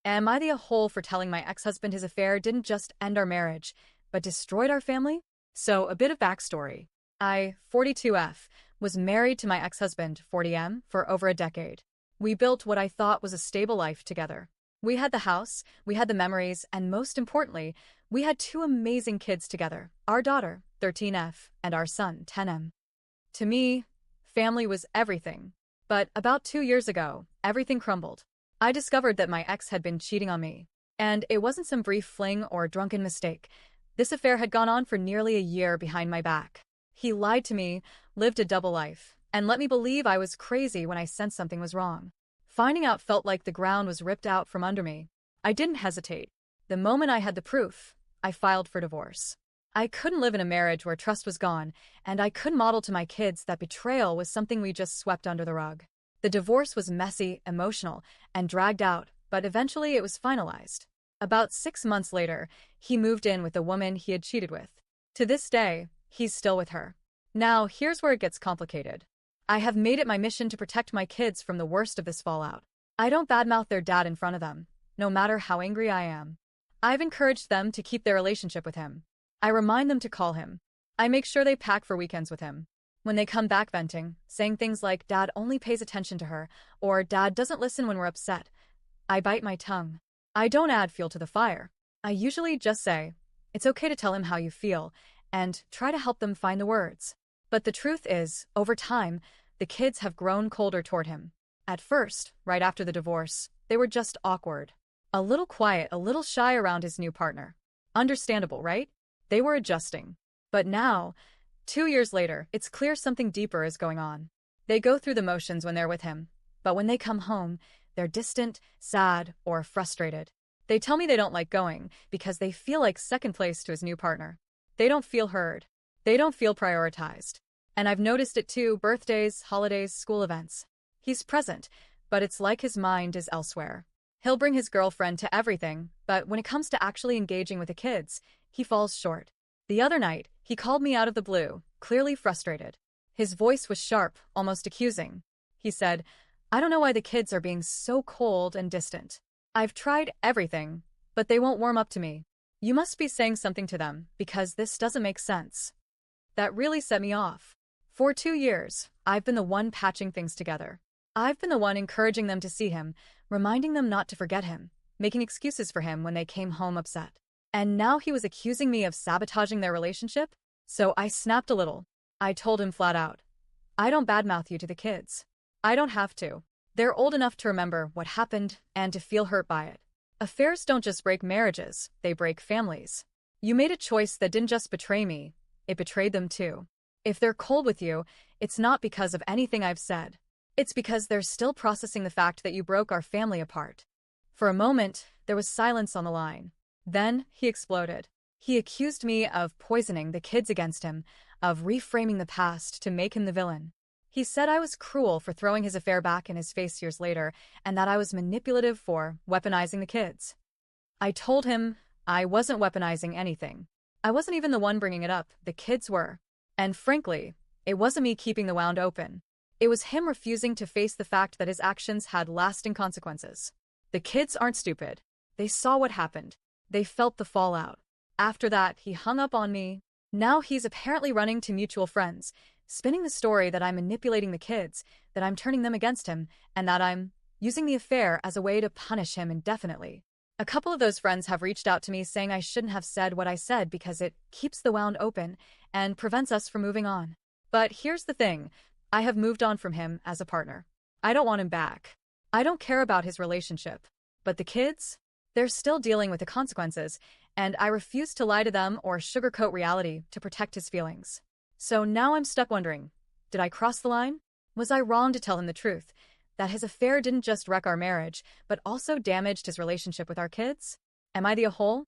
Am I the a-hole for telling my ex-husband his affair didn't just end our marriage, but destroyed our family? So, a bit of backstory. I, 42F, was married to my ex-husband, 40M, for over a decade. We built what I thought was a stable life together. We had the house, we had the memories, and most importantly, we had two amazing kids together, our daughter, 13F, and our son, 10M. To me, family was everything. But about 2 years ago, everything crumbled. I discovered that my ex had been cheating on me. And it wasn't some brief fling or drunken mistake. This affair had gone on for nearly a year behind my back. He lied to me, lived a double life, and let me believe I was crazy when I sensed something was wrong. Finding out felt like the ground was ripped out from under me. I didn't hesitate. The moment I had the proof, I filed for divorce. I couldn't live in a marriage where trust was gone, and I couldn't model to my kids that betrayal was something we just swept under the rug. The divorce was messy, emotional, and dragged out, but eventually it was finalized. About 6 months later, he moved in with the woman he had cheated with. To this day, he's still with her. Now, here's where it gets complicated. I have made it my mission to protect my kids from the worst of this fallout. I don't badmouth their dad in front of them, no matter how angry I am. I've encouraged them to keep their relationship with him. I remind them to call him. I make sure they pack for weekends with him. When they come back venting, saying things like, "Dad only pays attention to her," or "Dad doesn't listen when we're upset," I bite my tongue. I don't add fuel to the fire. I usually just say, "It's okay to tell him how you feel," and try to help them find the words. But the truth is, over time, the kids have grown colder toward him. At first, right after the divorce, they were just awkward. A little quiet, a little shy around his new partner. Understandable, right? They were adjusting. But now, 2 years later, it's clear something deeper is going on. They go through the motions when they're with him, but when they come home, they're distant, sad, or frustrated. They tell me they don't like going because they feel like second place to his new partner. They don't feel heard. They don't feel prioritized. And I've noticed it too: birthdays, holidays, school events. He's present, but it's like his mind is elsewhere. He'll bring his girlfriend to everything, but when it comes to actually engaging with the kids, he falls short. The other night, he called me out of the blue, clearly frustrated. His voice was sharp, almost accusing. He said, "I don't know why the kids are being so cold and distant. I've tried everything, but they won't warm up to me. You must be saying something to them, because this doesn't make sense." That really set me off. For 2 years, I've been the one patching things together. I've been the one encouraging them to see him, reminding them not to forget him, making excuses for him when they came home upset. And now he was accusing me of sabotaging their relationship? So I snapped a little. I told him flat out, "I don't badmouth you to the kids. I don't have to. They're old enough to remember what happened and to feel hurt by it. Affairs don't just break marriages, they break families. You made a choice that didn't just betray me, it betrayed them too. If they're cold with you, it's not because of anything I've said. It's because they're still processing the fact that you broke our family apart." For a moment, there was silence on the line. Then he exploded. He accused me of poisoning the kids against him, of reframing the past to make him the villain. He said I was cruel for throwing his affair back in his face years later, and that I was manipulative for weaponizing the kids. I told him I wasn't weaponizing anything. I wasn't even the one bringing it up, the kids were. And frankly, it wasn't me keeping the wound open. It was him refusing to face the fact that his actions had lasting consequences. The kids aren't stupid. They saw what happened. They felt the fallout. After that, he hung up on me. Now he's apparently running to mutual friends, spinning the story that I'm manipulating the kids, that I'm turning them against him, and that I'm using the affair as a way to punish him indefinitely. A couple of those friends have reached out to me saying I shouldn't have said what I said because it keeps the wound open and prevents us from moving on. But here's the thing, I have moved on from him as a partner. I don't want him back. I don't care about his relationship. But the kids? They're still dealing with the consequences, and I refuse to lie to them or sugarcoat reality to protect his feelings. So now I'm stuck wondering, did I cross the line? Was I wrong to tell him the truth, that his affair didn't just wreck our marriage, but also damaged his relationship with our kids? Am I the a-hole?